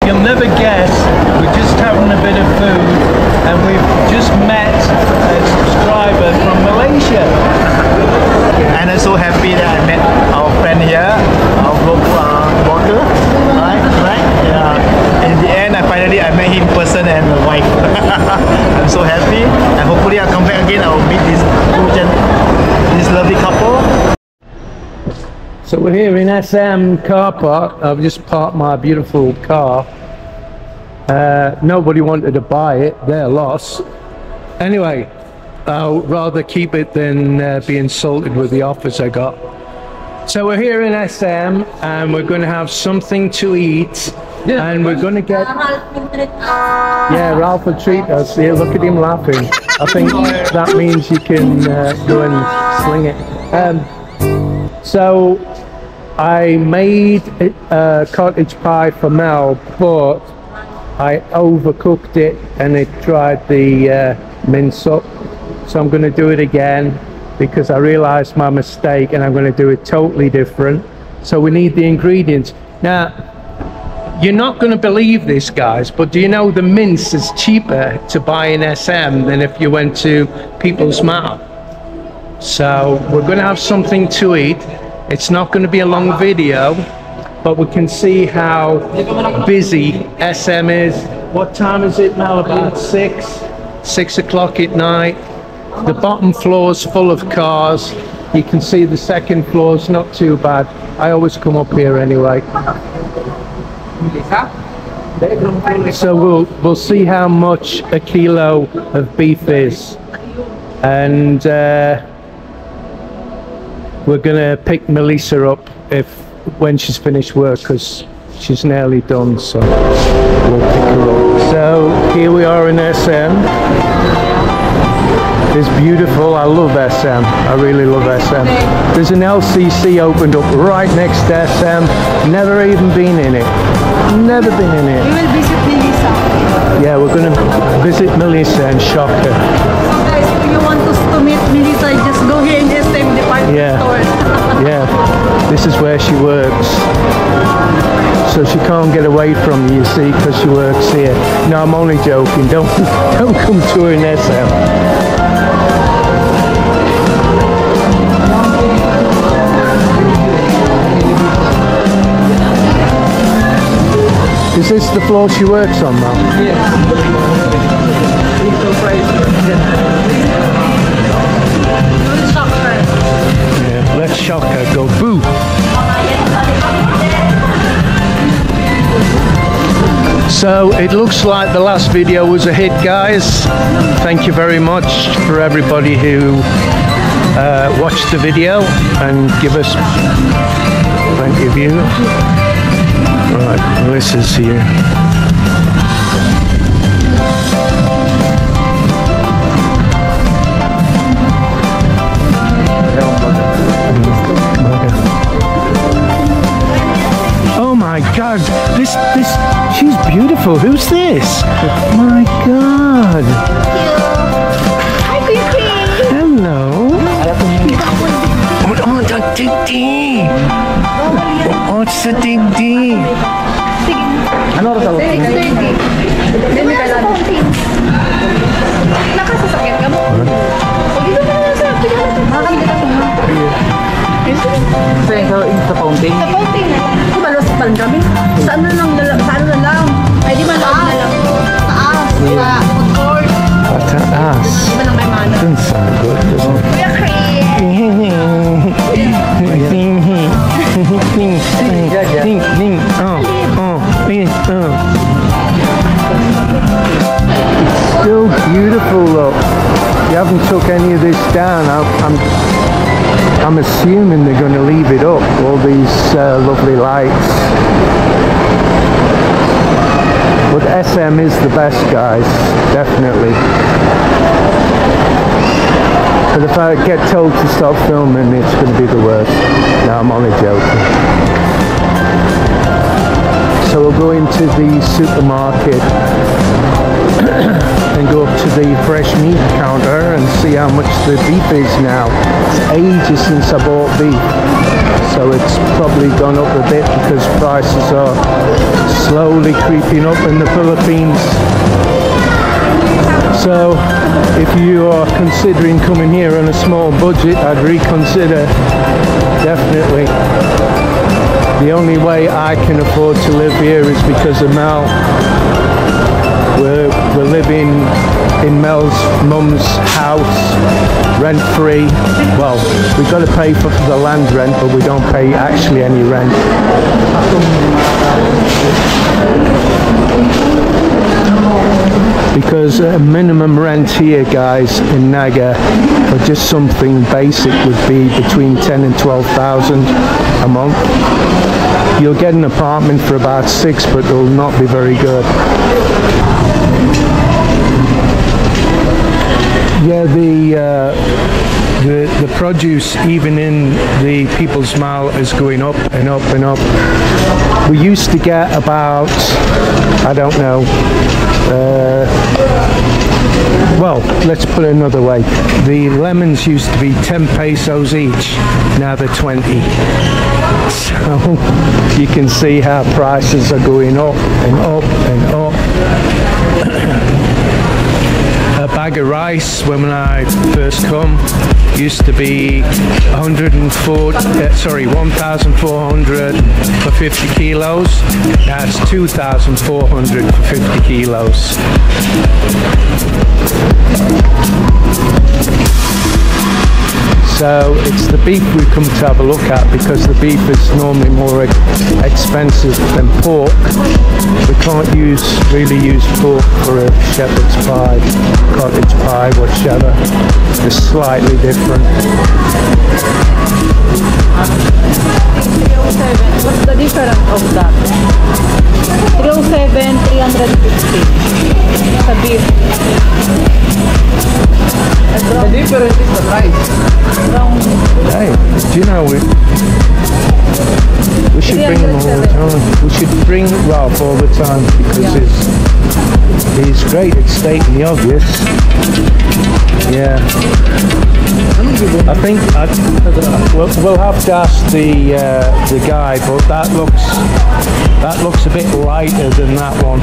you'll never guess, we're just having a bit of food and we've just met a subscriber from Malaysia. And I'm so happy that I met our friend here, our blogger, right? Yeah. In the end, I met him in person and the wife. I'm so happy, and hopefully I'll come back again. I'll meet this lovely couple. So we're here in SM car park. I've just parked my beautiful car. Nobody wanted to buy it, their loss. Anyway, I'll rather keep it than be insulted with the offers I got. So we're here in SM and we're going to have something to eat, and we're going to get... Yeah, Ralph will treat us. Yeah, look at him laughing. I think that means you can go and sling it. So I made a cottage pie for Mel, but I overcooked it and it dried the mince up. So I'm going to do it again because I realized my mistake, and I'm going to do it totally different. So we need the ingredients. Now, you're not going to believe this, guys, but do you know the mince is cheaper to buy in SM than if you went to People's Mart? So we're going to have something to eat. It's not going to be a long video, but we can see how busy SM is. What time is it now? About 6 o'clock at night. The bottom floor's full of cars. You can see the second floor's not too bad. I always come up here anyway. So we'll see how much a kilo of beef is, and we're gonna pick Melissa up when she's finished work, because she's nearly done, so we'll pick her up. So here we are in SM. It's beautiful. I love SM. I really love SM. There's an LCC opened up right next to SM. Never even been in it. Never been in it. We will visit Melissa. Yeah, we're going to visit Melissa and shock her. So guys, if you want to meet Melissa, just go here in SM department store. Yeah, this is where she works. So she can't get away from you see, because she works here. No, I'm only joking. Don't come to her in SM. Is this the floor she works on now? Yeah, let's shock her. Go boo! So it looks like the last video was a hit, guys. Thank you very much for everybody who watched the video and give us plenty of views. Right, Melissa's here. Oh my God, this, she's beautiful. Who's this? My God. Hi, Queen. Hello. Oh, the Digdy. Oh, it's the Digdy. Ano ito? Nakasasakyan ka mo? Dito ka na sa Sa fountain? Sa fountain na. Di ba lost pan kami? Saan na lang? Ay, di ba lost na lang? Taas. Sa food court. Taas. Di ba lang may mana? Doesn't sound good, doesn't it? Kuya Still beautiful, look. You haven't took any of this down. I'm assuming they're going to leave it up, all these lovely lights. But SM is the best, guys, definitely. But if I get told to stop filming, it's going to be the worst. No, I'm only joking. So we'll go into the supermarket and go up to the fresh meat counter and see how much the beef is now. It's ages since I bought beef, so it's probably gone up a bit because prices are slowly creeping up in the Philippines. So if you are considering coming here on a small budget, I'd reconsider, definitely. The only way I can afford to live here is because of Mel. We're living in Mel's mum's house, rent-free. Well, we've got to pay for the land rent, but we don't pay actually any rent. Because minimum rent here, guys, in Naga, for just something basic would be between 10 and 12,000 a month. You'll get an apartment for about 6, but it will not be very good. Yeah, the produce even in the People's Mall is going up and up and up. We used to get about, I don't know, well, let's put it another way. The lemons used to be 10 pesos each, now they're 20. So you can see how prices are going up and up and up. A bag of rice when I first come used to be 1,400 for 50 kilos. Now it's 2,400 for 50 kilos. So it's the beef we come to have a look at, because the beef is normally more expensive than pork. We can't really use pork for a shepherd's pie, cottage pie, whichever. It's slightly different. What's the difference of that? 307, 350. The beef. The difference is the price. Hey, do you know we should bring him all the time. We should bring Ralph all the time because he's great at stating the obvious. Yeah. I think we'll have to ask the guy, but that looks a bit lighter than that one.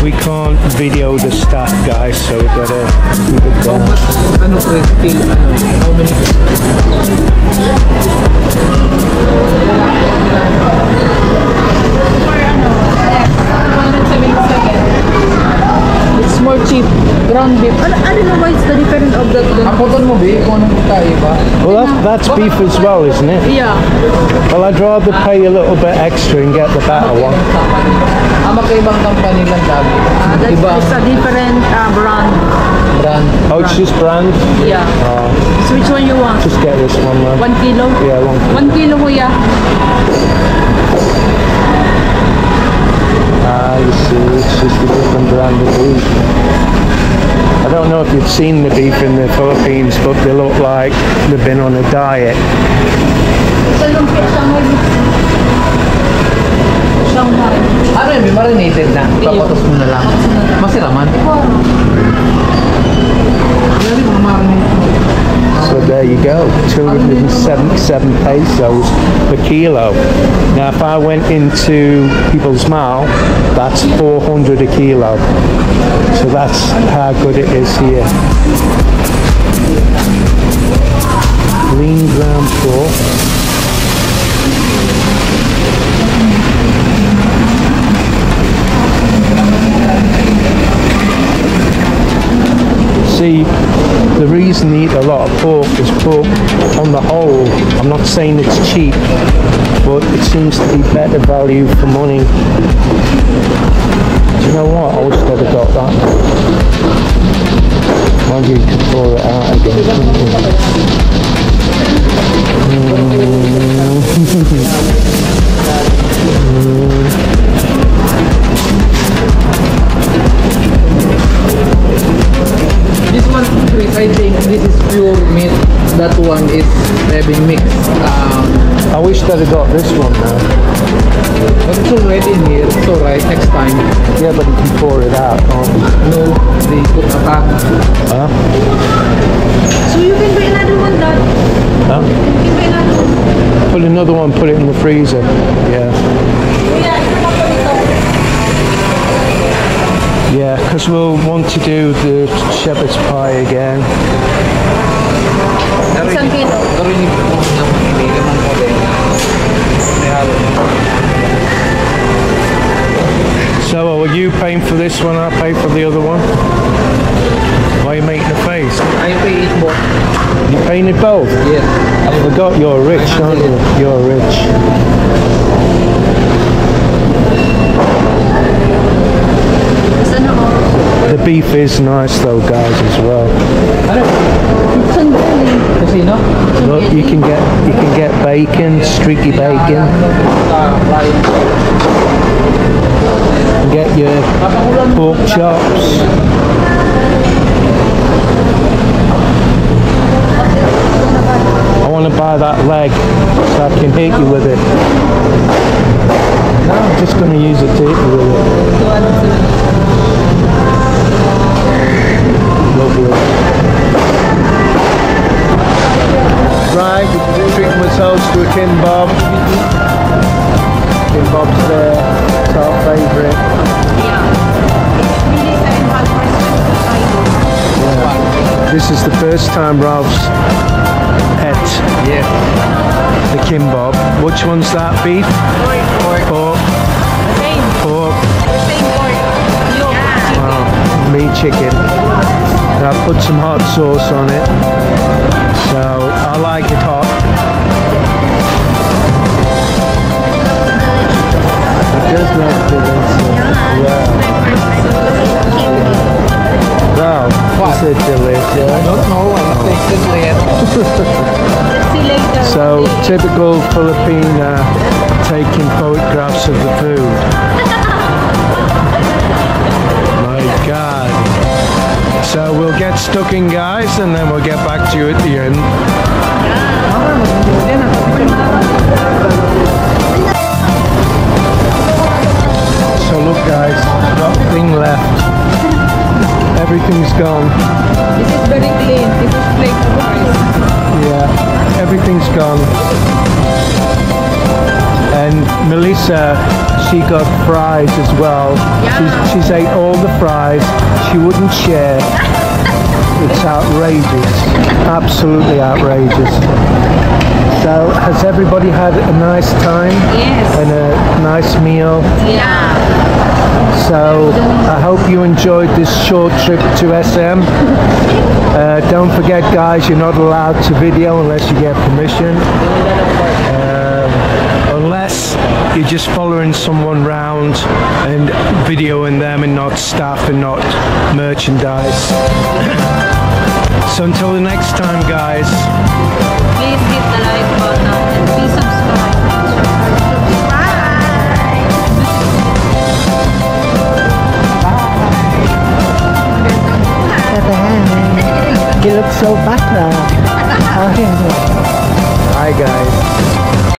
We can't video the staff, guys, so we've got to keep it down. How many? It's more cheap. Ground beef. I don't know why it's the difference of the... Apoton mo, be? Kung anong tayo ba? Well, that's beef as well, isn't it? Yeah. Well, I'd rather pay a little bit extra and get the better one. Magkaibang company lang dami. That's a different brand. Oh, it's just brand? Yeah. So which one you want? Just get this one, man. 1 kilo? Yeah, 1 kilo. 1 kilo, kuya. You see, it's just a different brand of beef. I don't know if you've seen the beef in the Philippines, but they look like they've been on a diet. Ano yun, may marinated na. Papatos mo na lang. Masiraman. So there you go, 277 pesos per kilo. Now if I went into People's Mall, that's 400 a kilo. So that's how good it is here. Lean ground pork. See, the reason they eat a lot of pork is pork, on the whole, I'm not saying it's cheap, but it seems to be better value for money. Do you know what? I wish I'd have got that. Mind you, you could pour it out again. This one, Chris, I think this is pure meat. That one is having mixed. I wish I'd have got this one now. But it's already in here. It's alright. Next time. Yeah, but you can pour it out, can't you? No, they put a pack. Huh? So you can buy another one, Dad. Huh? You can buy another one. Put another one, put it in the freezer. Yeah. Kuya, ito pa po ito. Yeah, because we'll want to do the shepherd's pie again. Isang kilo. Narinig ko naman hindi naman ko din. May halo. So, are you paying for this one? I pay for the other one. Why are you making a face? I pay it more. You paying it both? Yes. I forgot you're rich, aren't you? You're rich. Saan ako? The beef is nice though, guys, as well. Saan galing? Casino? Look, you can get bacon, streaky bacon. Get your pork chops. I want to buy that leg so I can hit you with it. No, I'm just going to use it to hit you with it. Lovely. Right, treating ourselves to a Kimbob. Kimbob's there, it's our favourite. This is the first time Ralph's had the Kimbob. Which one's that? Beef? Pork. Pork. Pork. Oh, meat chicken. And I put some hot sauce on it. So I like it hot. It does look delicious. Yeah. Wow, is it delicious? I don't know. I tasted later. See later. So, typical Filipina taking photographs of the food. My God. So, we'll get stuck in, guys, and then we'll get back to you at the end. So, look, guys, nothing left. Everything's gone. This is very clean. This is flake rice. Yeah, everything's gone. And Melissa, she got fries as well. Yeah. She's ate all the fries. She wouldn't share. It's outrageous. Absolutely outrageous. So, has everybody had a nice time? Yes. And a nice meal? Yeah. So I hope you enjoyed this short trip to SM. Don't forget, guys, you're not allowed to video unless you get permission. Unless you're just following someone round and videoing them and not staff and not merchandise. So until the next time, guys. Please hit the like button and please subscribe. You look so fat now.